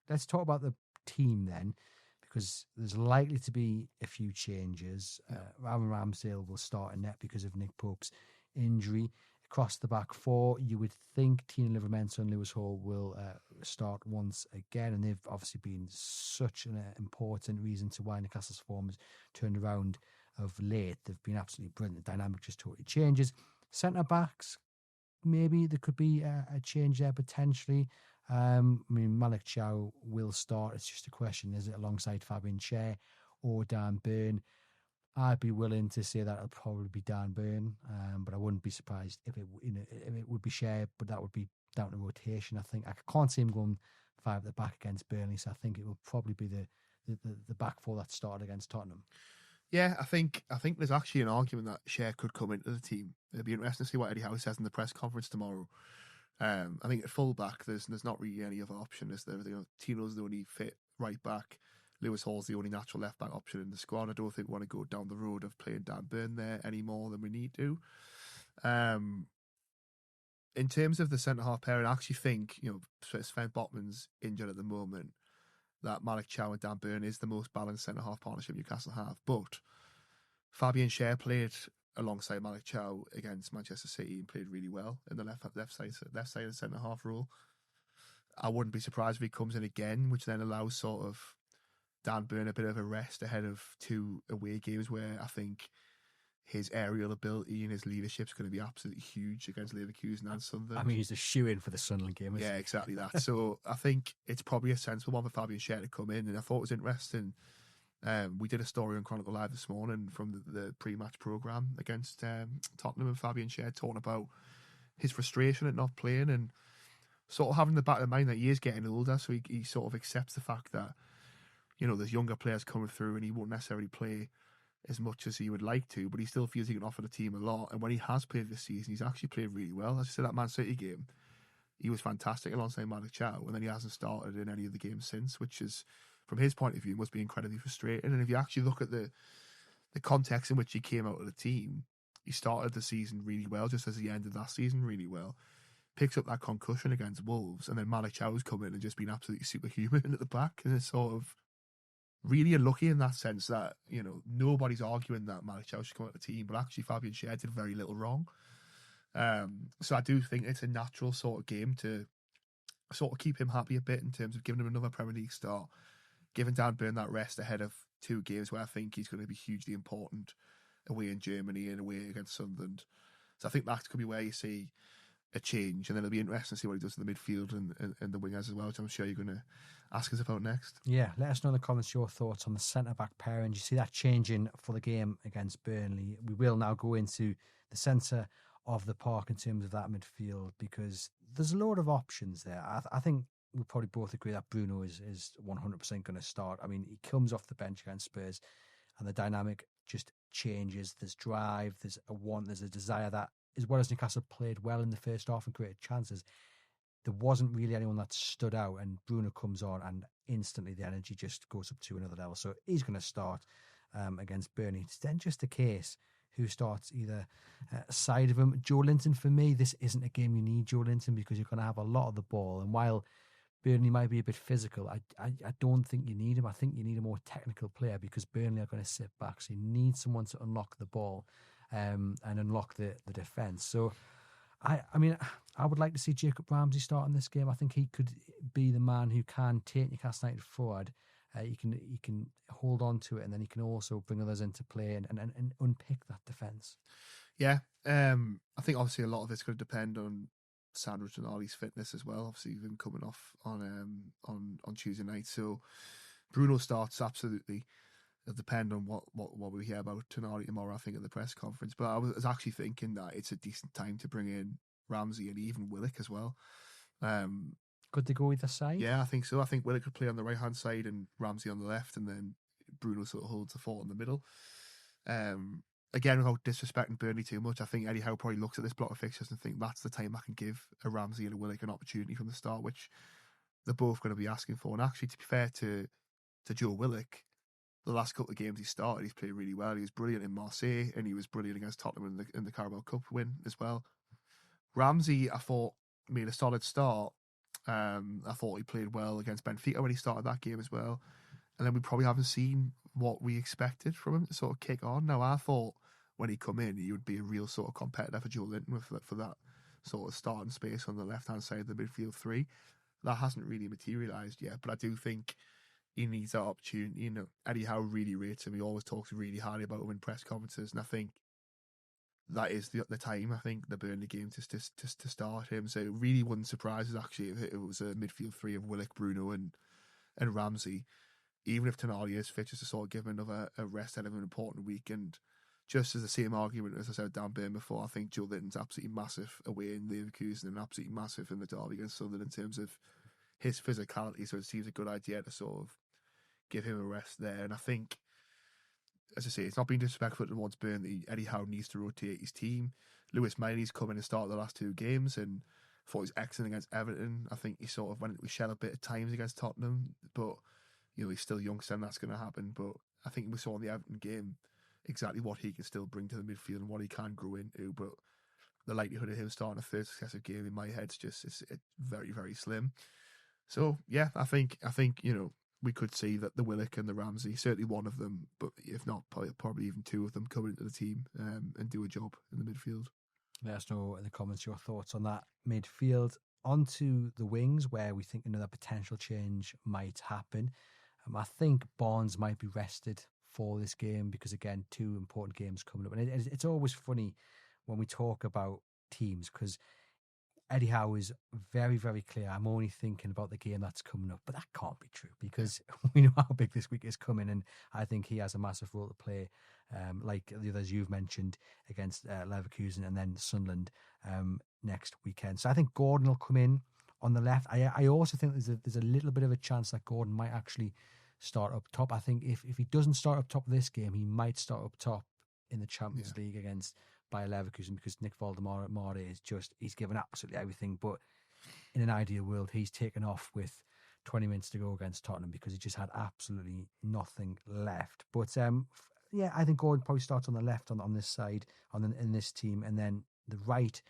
Let's talk about the team then, because there's likely to be a few changes. Aaron Ramsdale will start in net because of Nick Pope's injury. Across the back four, you would think Tina Livramento and Lewis Hall will start once again, and they've obviously been such an important reason to why Newcastle's form has turned around of late. They've been absolutely brilliant. The dynamic just totally changes. Centre backs, maybe there could be a change there potentially. I mean, Malik Chow will start. It's just a question: is it alongside Fabian Schär or Dan Burn? I'd be willing to say that it'll probably be Dan Burn, but I wouldn't be surprised if it would be Schär, but that would be down to rotation. I think I can't see him going 5 at the back against Burnley, so I think it will probably be the back four that started against Tottenham. Yeah, I think there's actually an argument that Schär could come into the team. It'll be interesting to see what Eddie Howe says in the press conference tomorrow. I think at full back, there's not really any other option. Is there? Tino's the only fit right back. Lewis Hall's the only natural left back option in the squad. I don't think we want to go down the road of playing Dan Burn there any more than we need to. In terms of the centre half pairing, I actually think Sven Botman's injured at the moment. That Malik Chow and Dan Burn is the most balanced centre half partnership Newcastle have. But Fabian Schär played alongside Malik Chow against Manchester City and played really well in the left side of the centre half role. I wouldn't be surprised if he comes in again, which then allows sort of Dan Burn a bit of a rest ahead of 2 away games where I think his aerial ability and his leadership is going to be absolutely huge against Leverkusen and Sunderland. I mean, he's a shoe-in for the Sunderland game. Yeah, exactly that. So I think it's probably a sensible one for Fabian Schär to come in, and I thought it was interesting. We did a story on Chronicle Live this morning from the pre-match programme against Tottenham, and Fabian Schär talking about his frustration at not playing and sort of having the back of the mind that he is getting older, so he sort of accepts the fact that there's younger players coming through and he won't necessarily play as much as he would like to, but he still feels he can offer the team a lot. And when he has played this season, he's actually played really well. As I said, that Man City game, he was fantastic alongside Malik Chow, and then he hasn't started in any of the games since, which is, from his point of view, must be incredibly frustrating. And if you actually look at the context in which he came out of the team, he started the season really well, just as he ended last season really well. Picks up that concussion against Wolves, and then Malik Chow's come in and just been absolutely superhuman at the back, and it's sort of really unlucky in that sense that, nobody's arguing that Malik Chow should come out of the team, but actually Fabian Schär did very little wrong. So I do think it's a natural sort of game to sort of keep him happy a bit in terms of giving him another Premier League start, giving Dan Burn that rest ahead of 2 games where I think he's going to be hugely important away in Germany and away against Sunderland. So I think that could be where you see a change, and then it'll be interesting to see what he does in the midfield and the wingers as well, which I'm sure you're going to ask us about next. Yeah, let us know in the comments your thoughts on the centre-back pairing. Do you see that changing for the game against Burnley? We will now go into the centre of the park in terms of that midfield, because there's a lot of options there. I think we'll probably both agree that Bruno is 100% going to start. I mean, he comes off the bench against Spurs and the dynamic just changes. There's drive, there's a desire that, as well as Newcastle played well in the first half and created chances, there wasn't really anyone that stood out, and Bruno comes on and instantly the energy just goes up to another level. So he's going to start against Burnley. It's then just a case who starts either side of him. Joe Linton, for me, this isn't a game you need Joe Linton, because you're going to have a lot of the ball, and while Burnley might be a bit physical, I don't think you need him. I think you need a more technical player, because Burnley are going to sit back, so you need someone to unlock the ball and unlock the defence. So I mean, I would like to see Jacob Ramsey start in this game. I think he could be the man who can take Newcastle United forward. He can hold on to it, and then he can also bring others into play and unpick that defence. Yeah, I think obviously a lot of it's going to depend on Sandro Tonali's fitness as well. Obviously, him coming off on Tuesday night, so Bruno starts absolutely. It'll depend on what we hear about Tonali tomorrow, I think, at the press conference. But I was actually thinking that it's a decent time to bring in Ramsey and even Willock as well. Could they go either side? Yeah, I think so. I think Willock could play on the right-hand side and Ramsey on the left, and then Bruno sort of holds the fort in the middle. Again, without disrespecting Burnley too much, I think Eddie Howe probably looks at this block of fixtures and think that's the time I can give a Ramsey and a Willock an opportunity from the start, which they're both going to be asking for. And actually, to be fair to Joe Willock, the last couple of games he started, he's played really well. He was brilliant in Marseille, and he was brilliant against Tottenham in the Carabao Cup win as well. Ramsey, I thought, made a solid start. I thought he played well against Benfica when he started that game as well. And then we probably haven't seen what we expected from him to sort of kick on. Now, I thought when he come in, he would be a real sort of competitor for Joe Linton for that sort of starting space on the left-hand side of the midfield three. That hasn't really materialised yet, but I do think he needs that opportunity. You know, Eddie Howe really rates him. He always talks really highly about him in press conferences, and I think that is the time, I think, the Burnley game to start him. So it really wouldn't surprise us, actually, if it was a midfield three of Willock, Bruno and Ramsey. Even if Tonali is fit, just to sort of give him another a rest out of an important week. And just as the same argument as I said down Burn before, I think Joe Linton's absolutely massive away in Leverkusen and absolutely massive in the derby against Sunderland in terms of his physicality. So it seems a good idea to sort of give him a rest there. And I think, as I say, it's not being disrespectful towards Burnley. Eddie Howe needs to rotate his team. Lewis Miley's come in and started the last two games and thought he was excellent against Everton. I think he sort of went into shell a bit at times against Tottenham, but you know, he's still young, so that's going to happen. But I think we saw in the Everton game exactly what he can still bring to the midfield and what he can grow into. But the likelihood of him starting a third successive game in my head is it's very, very slim. So yeah, I think you know, we could see that the Willock and the Ramsey, certainly one of them, but if not, probably even two of them, come into the team and do a job in the midfield. Let us know in the comments your thoughts on that midfield. Onto the wings, where we think another potential change might happen. I think Barnes might be rested for this game because, again, two important games coming up. And it's always funny when we talk about teams because Eddie Howe is very, very clear. I'm only thinking about the game that's coming up. But that can't be true because we know how big this week is coming. And I think he has a massive role to play, like the others you've mentioned, against Leverkusen and then Sunderland next weekend. So I think Gordon will come in on the left. I also think there's a little bit of a chance that Gordon might actually start up top. I think if he doesn't start up top this game, he might start up top in the Champions League against Bayer Leverkusen because Nick Voldemar is he's given absolutely everything. But in an ideal world, he's taken off with 20 minutes to go against Tottenham because he just had absolutely nothing left. But yeah, I think Gordon probably starts on the left on this side in this team, and then the right.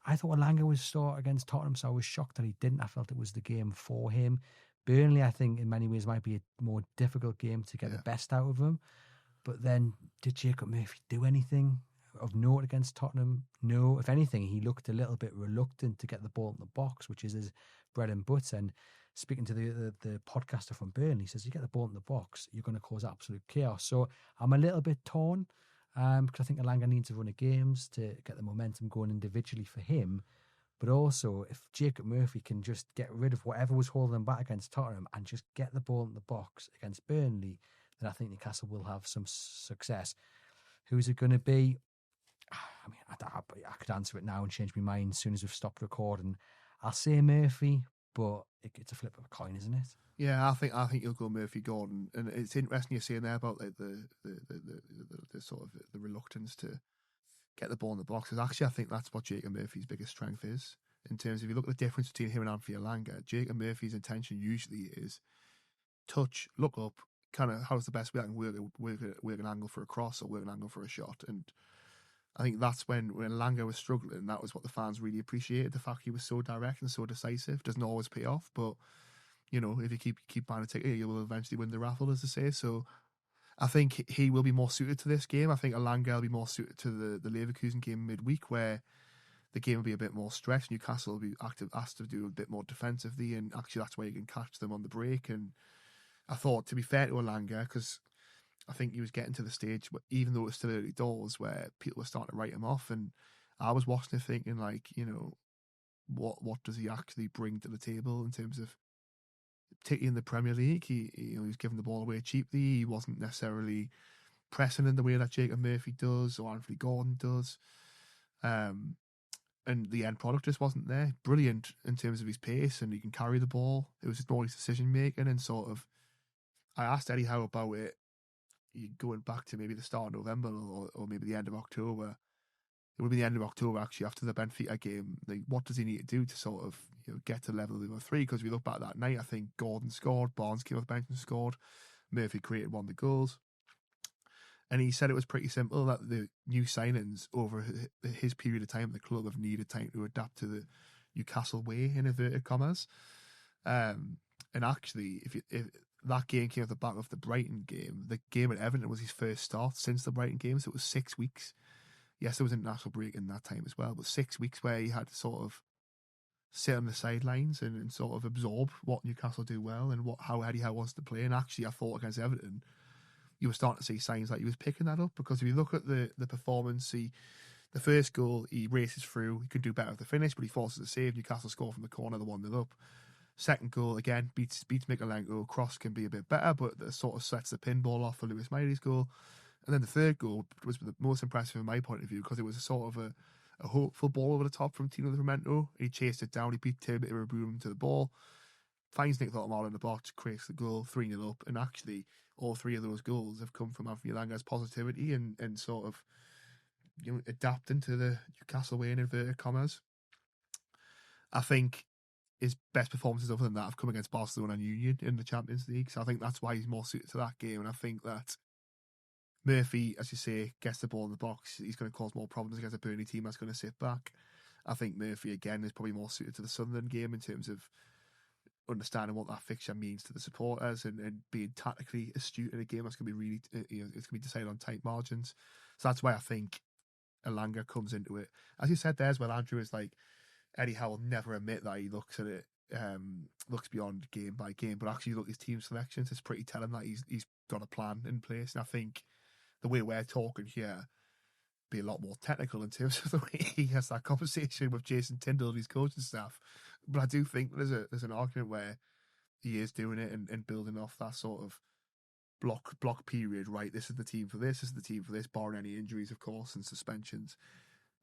I thought Elanga would start against Tottenham, so I was shocked that he didn't. I felt it was the game for him. Burnley, I think, in many ways might be a more difficult game to get the best out of him. But then, did Jacob Murphy do anything of note against Tottenham? No. If anything, he looked a little bit reluctant to get the ball in the box, which is his bread and butter. And speaking to the podcaster from Burnley, he says, you get the ball in the box, you're going to cause absolute chaos. So I'm a little bit torn. Because I think Elanga needs a run of games to get the momentum going individually for him. But also, if Jacob Murphy can just get rid of whatever was holding him back against Tottenham and just get the ball in the box against Burnley, then I think Newcastle will have some success. Who's it going to be? I mean, I could answer it now and change my mind as soon as we've stopped recording. I'll say Murphy, but it's a flip of a coin, isn't it? Yeah, I think you'll go Murphy Gordon, and it's interesting you're saying there about like the sort of the reluctance to get the ball in the box. Because actually, I think that's what Jacob Murphy's biggest strength is. In terms of, if you look at the difference between him and Anthony Elanga, Jacob Murphy's intention usually is touch, look up, kind of how's the best way I can work an angle for a cross or work an angle for a shot. And I think that's when Elanga was struggling, that was what the fans really appreciated. The fact he was so direct and so decisive doesn't always pay off, but you know, if you keep buying a ticket, you will eventually win the raffle, as they say. So I think he will be more suited to this game. I think Elanga will be more suited to the Leverkusen game midweek, where the game will be a bit more stretched. Newcastle will be asked to do a bit more defensively, and actually that's where you can catch them on the break. And I thought, to be fair to Elanga, because I think he was getting to the stage where, even though it was still early doors, where people were starting to write him off, and I was watching it thinking, like, you know, what does he actually bring to the table in terms of, particularly in the Premier League, he was giving the ball away cheaply. He wasn't necessarily pressing in the way that Jacob Murphy does or Anthony Gordon does. And the end product just wasn't there. Brilliant in terms of his pace, and he can carry the ball. It was just more his decision making, and sort of, I asked Eddie Howe about it going back to maybe the start of November or maybe the end of October. It would be the end of October, actually, after the Benfica game. Like, what does he need to do to sort of, you know, get to the level of the 3? Because we look back that night, I think Gordon scored, Barnes came off the bench and scored, Murphy created one of the goals. And he said it was pretty simple, that the new signings over his period of time at the club have needed time to adapt to Newcastle way, in inverted commas. And actually, if that game came off the back of the Brighton game, the game at Everton was his first start since the Brighton game, so it was 6 weeks. Yes, there was an international break in that time as well, but 6 weeks where he had to sort of sit on the sidelines and sort of absorb what Newcastle do well and how Eddie Howe wants to play. And actually, I thought against Everton, you were starting to see signs that he was picking that up, because if you look at the performance, the first goal, he races through, he could do better at the finish, but he forces a save. Newcastle score from the corner, the 1-0 up. Second goal, again, beats Mikalenko. Cross can be a bit better, but that sort of sets the pinball off for Lewis Miley's goal. And then the third goal was the most impressive from my point of view, because it was a sort of a hopeful ball over the top from Tino Livramento. He chased it down, he beat Tirbit Irabrum to the ball, finds Nick Thottamara in the box, creates the goal, 3-0 up. And actually, all three of those goals have come from Anthony Langa's positivity and sort of, you know, adapting to the Newcastle way, in inverted commas. I think his best performances other than that have come against Barcelona and Union in the Champions League. So I think that's why he's more suited to that game. And I think that Murphy, as you say, gets the ball in the box. He's going to cause more problems against a Burnley team that's going to sit back. I think Murphy, again, is probably more suited to the Sunderland game in terms of understanding what that fixture means to the supporters and being tactically astute in a game that's going to be really, it's going to be decided on tight margins. So that's why I think Elanga comes into it. As you said there as well, Andrew, is like Eddie Howe will never admit that he looks at it, looks beyond game by game, but actually look at his team selections. It's pretty telling that he's got a plan in place. And I think the way we're talking here be a lot more technical in terms of the way he has that conversation with Jason Tyndall and his coaching staff. But I do think there's an argument where he is doing it and building off that sort of block period. Right, this is the team for this is the team for this, barring any injuries, of course, and suspensions.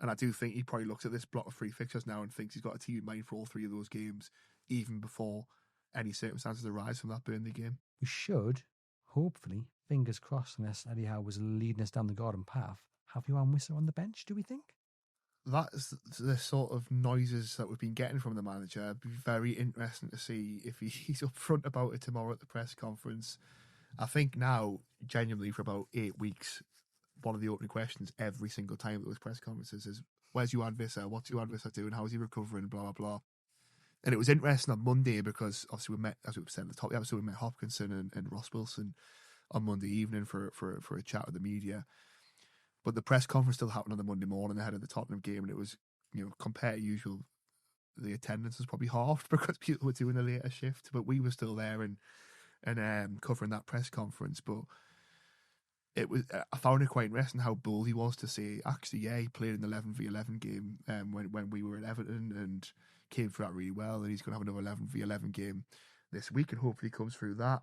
And I do think he probably looks at this block of 3 fixtures now and thinks he's got a team in mind for all 3 of those games, even before any circumstances arise from that Burnley game. We should, hopefully, fingers crossed, unless Eddie Howe was leading us down the garden path, have Johan Wissa on the bench, do we think? That's the sort of noises that we've been getting from the manager. It'd be very interesting to see if he's upfront about it tomorrow at the press conference. I think now, genuinely, for about 8 weeks, one of the opening questions every single time at those press conferences is, where's Johan Wissa? What's Johan Wissa doing? How is he recovering? Blah, blah, blah. And it was interesting on Monday because obviously we met, as we said at the top of the episode, we met Hopkinson and Ross Wilson on Monday evening for a chat with the media. But the press conference still happened on the Monday morning ahead of the Tottenham game, and it was, you know, compared to usual, the attendance was probably halved because people were doing a later shift, but we were still there and covering that press conference. But it was, I found it quite interesting how bold he was to say, actually, yeah, he played an 11v11 game when we were at Everton and came through that really well, and he's going to have another 11v11 game this week and hopefully comes through that.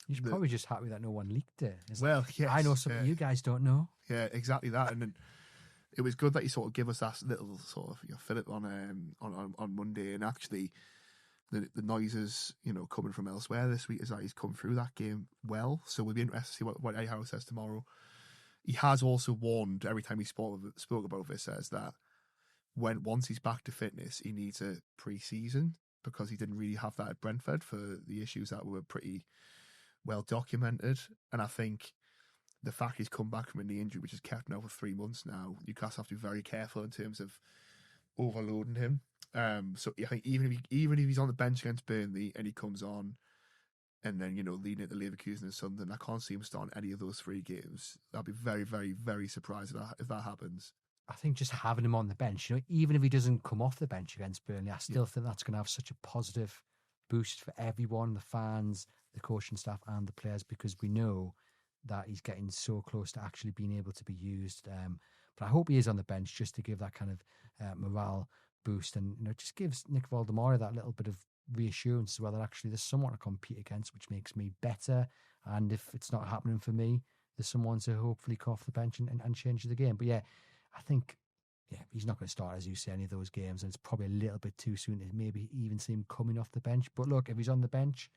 He's probably just happy that no one leaked it. Well, yes, I know something you guys don't know. Yeah, exactly that. And then it was good that he sort of give us that little sort of, you know, fill it on Monday. And actually, the noises, you know, coming from elsewhere this week is that he's come through that game well. So we'll be interested to see what Eddie Howe says tomorrow. He has also warned every time he spoke about this, says that once he's back to fitness, he needs a pre-season, because he didn't really have that at Brentford for the issues that were pretty well documented. And I think the fact he's come back from a knee injury, which has kept him out for 3 months now, Newcastle have to be very careful in terms of overloading him. So I think even if he's on the bench against Burnley and he comes on and then, you know, leading it to Leverkusen and Sunderland, I can't see him starting any of those 3 games. I'd be very, very, very surprised if that happens. I think just having him on the bench, you know, even if he doesn't come off the bench against Burnley, I still think that's going to have such a positive boost for everyone, the fans, the coaching staff and the players, because we know that he's getting so close to actually being able to be used. But I hope he is on the bench just to give that kind of morale boost, and, you know, just gives Nick Valdemar that little bit of reassurance as well, that actually there's someone to compete against, which makes me better. And if it's not happening for me, there's someone to hopefully come off the bench and change the game. But yeah, I think, yeah, he's not going to start, as you say, any of those games, and it's probably a little bit too soon to maybe even see him coming off the bench. But look, if he's on the bench,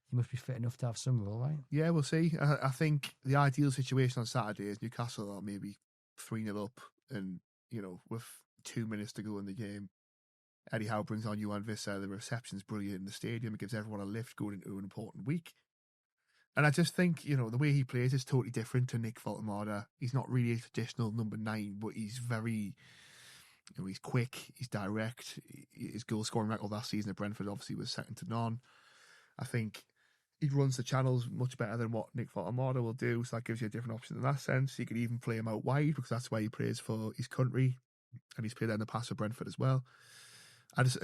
he must be fit enough to have some role, right? Yeah, we'll see. I think the ideal situation on Saturday is Newcastle are maybe 3-0 up, and, you know, with 2 minutes to go in the game, Eddie Howe brings on Johan Wissa. The reception's brilliant in the stadium. It gives everyone a lift going into an important week. And I just think, you know, the way he plays is totally different to Nick Valdemar. He's not really a traditional number 9, but he's very he's quick, he's direct. His goal scoring record last season at Brentford obviously was second to none. I think he runs the channels much better than what Nick Faltamada will do, so that gives you a different option in that sense. You could even play him out wide because that's why he plays for his country, and he's played in the past for Brentford as well. I just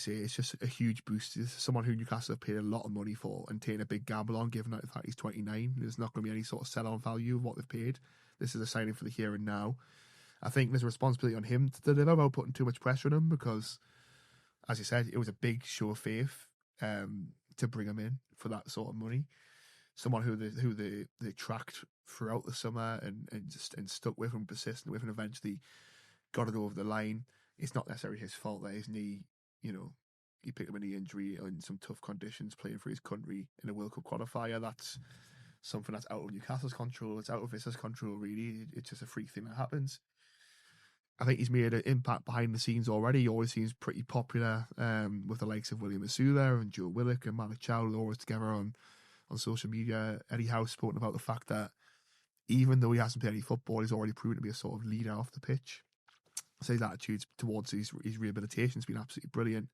say it's just a huge boost. This is someone who Newcastle have paid a lot of money for and taken a big gamble on, given that the fact he's 29. There's not going to be any sort of sell-on value of what they've paid. This is a signing for the here and now. I think there's a responsibility on him to deliver without putting too much pressure on him because, as you said, it was a big show of faith to bring him in for that sort of money. Someone who they tracked throughout the summer and stuck with and persistent with and eventually got it over the line. It's not necessarily his fault that his knee, he picked up a knee injury in some tough conditions playing for his country in a World Cup qualifier. That's something that's out of Newcastle's control. It's out of Vissa's control, really. It's just a freak thing that happens. I think he's made an impact behind the scenes already. He always seems pretty popular with the likes of William Asula and Joe Willock and Malik Chow, always together on social media. Eddie Howe spoken about the fact that even though he hasn't played any football, he's already proven to be a sort of leader off the pitch. So his attitudes towards his rehabilitation has been absolutely brilliant.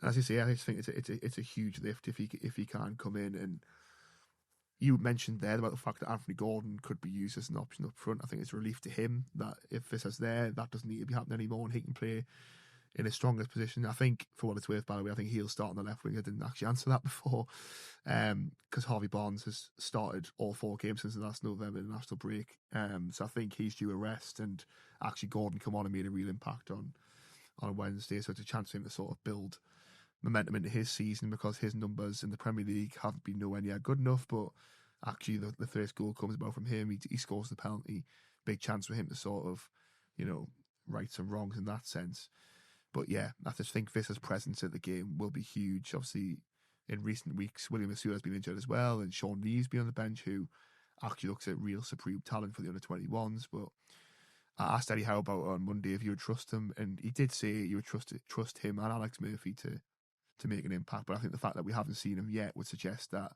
And as you say, I just think it's a huge lift if he can come in. And you mentioned there about the fact that Anthony Gordon could be used as an option up front. I think it's a relief to him that if Vissa's there, that doesn't need to be happening anymore, and he can play in his strongest position. I think, for what it's worth, by the way, I think he'll start on the left wing. I didn't actually answer that before, because Harvey Barnes has started all 4 games since the last November international break. So I think he's due a rest, and actually Gordon come on and made a real impact on a Wednesday. So it's a chance for him to sort of build momentum into his season, because his numbers in the Premier League haven't been nowhere near good enough. But actually, the first goal comes about from him. He scores the penalty. Big chance for him to sort of, right some wrongs in that sense. But yeah, I just think Vissa's presence at the game will be huge. Obviously, in recent weeks, William Asula has been injured as well, and Sean Lee's been on the bench, who actually looks at real supreme talent for the under-21s. But I asked Eddie Howe about on Monday if you would trust him, and he did say you would trust him and Alex Murphy to make an impact. But I think the fact that we haven't seen him yet would suggest that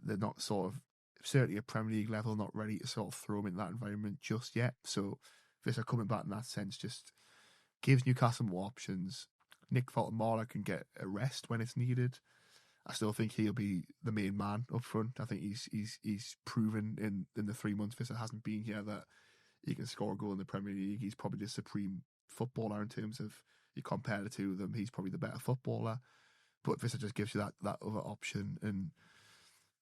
they're not sort of, certainly at Premier League level, not ready to sort of throw him in that environment just yet. So Vissa coming back in that sense just gives Newcastle more options. Nick Faltamara can get a rest when it's needed. I still think he'll be the main man up front. I think he's proven in the 3 months Vissa hasn't been here that he can score a goal in the Premier League. He's probably the supreme footballer in terms of, you compare the two of them, he's probably the better footballer. But Vissa just gives you that other option. And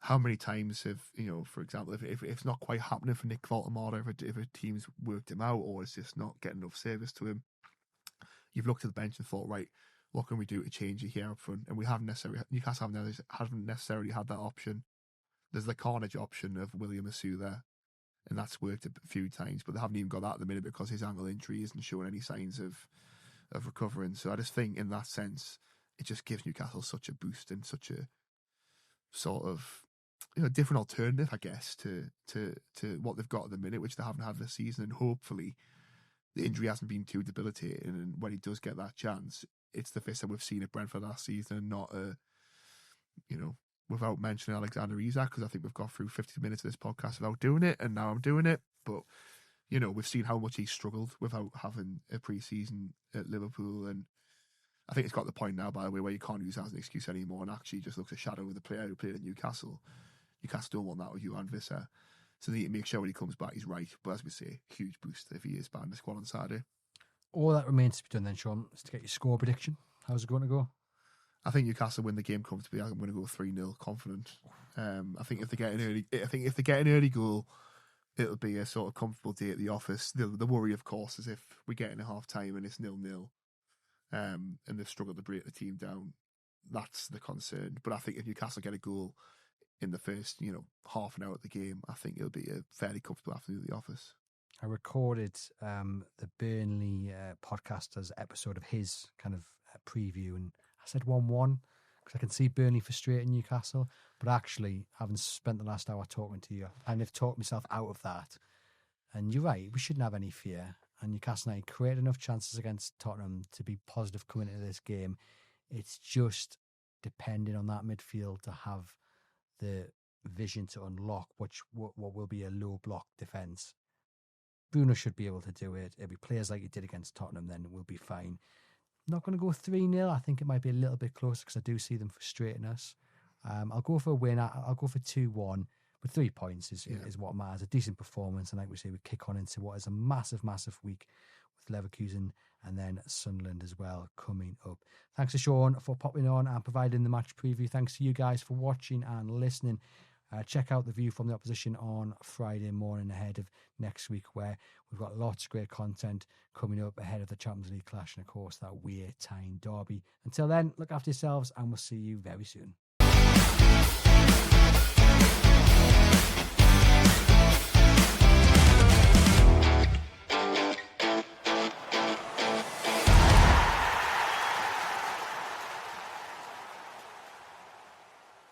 how many times have, for example, if it's not quite happening for Nick Faltamara, if a team's worked him out or it's just not getting enough service to him, you've looked at the bench and thought, right, what can we do to change it here up front? And Newcastle haven't necessarily had that option. There's the carnage option of William Asula, and that's worked a few times, but they haven't even got that at the minute because his ankle injury isn't showing any signs of recovering. So I just think in that sense, it just gives Newcastle such a boost and such a sort of different alternative, I guess, to what they've got at the minute, which they haven't had this season. And hopefully the injury hasn't been too debilitating, and when he does get that chance, it's the Vissa we've seen at Brentford last season, and not without mentioning Alexander Isak, because I think we've got through 50 minutes of this podcast without doing it, and now I'm doing it. But we've seen how much he struggled without having a pre-season at Liverpool, and I think it's got to the point now, by the way, where you can't use that as an excuse anymore, and actually just looks a shadow of the player who played at Newcastle. Newcastle don't want that with you and Vissa, so they need to make sure when he comes back he's right. But as we say, huge boost if he is back in the squad on Saturday. All that remains to be done then, Sean, is to get your score prediction. How's it going to go? I think Newcastle win the game comfortably. I'm going to go 3-0, confident. I think if they get an early goal, it'll be a sort of comfortable day at the office. The worry, of course, is if we get in a half time and it's 0-0, and they've struggled to break the team down. That's the concern. But I think if Newcastle get a goal in the first, half an hour of the game, I think it'll be a fairly comfortable afternoon at the office. I recorded the Burnley podcaster's episode of his kind of preview, and I said 1-1 because I can see Burnley frustrating Newcastle. But actually, having spent the last hour talking to you, I have talked myself out of that. And you're right, we shouldn't have any fear. And Newcastle United created enough chances against Tottenham to be positive coming into this game. It's just depending on that midfield to have the vision to unlock what will be a low block defence. Bruno should be able to do it. It'll be players like he did against Tottenham, then we'll be fine. Not going to go 3-0. I think it might be a little bit closer because I do see them frustrating us. I'll go for a win. I'll go for 2-1. But 3 points is what matters. A decent performance. And like we say, we kick on into what is a massive, massive week with Leverkusen and then Sunderland as well coming up. Thanks to Sean for popping on and providing the match preview. Thanks to you guys for watching and listening. Check out the view from the opposition on Friday morning ahead of next week, where we've got lots of great content coming up ahead of the Champions League clash and, of course, that weird Tyne derby. Until then, look after yourselves and we'll see you very soon.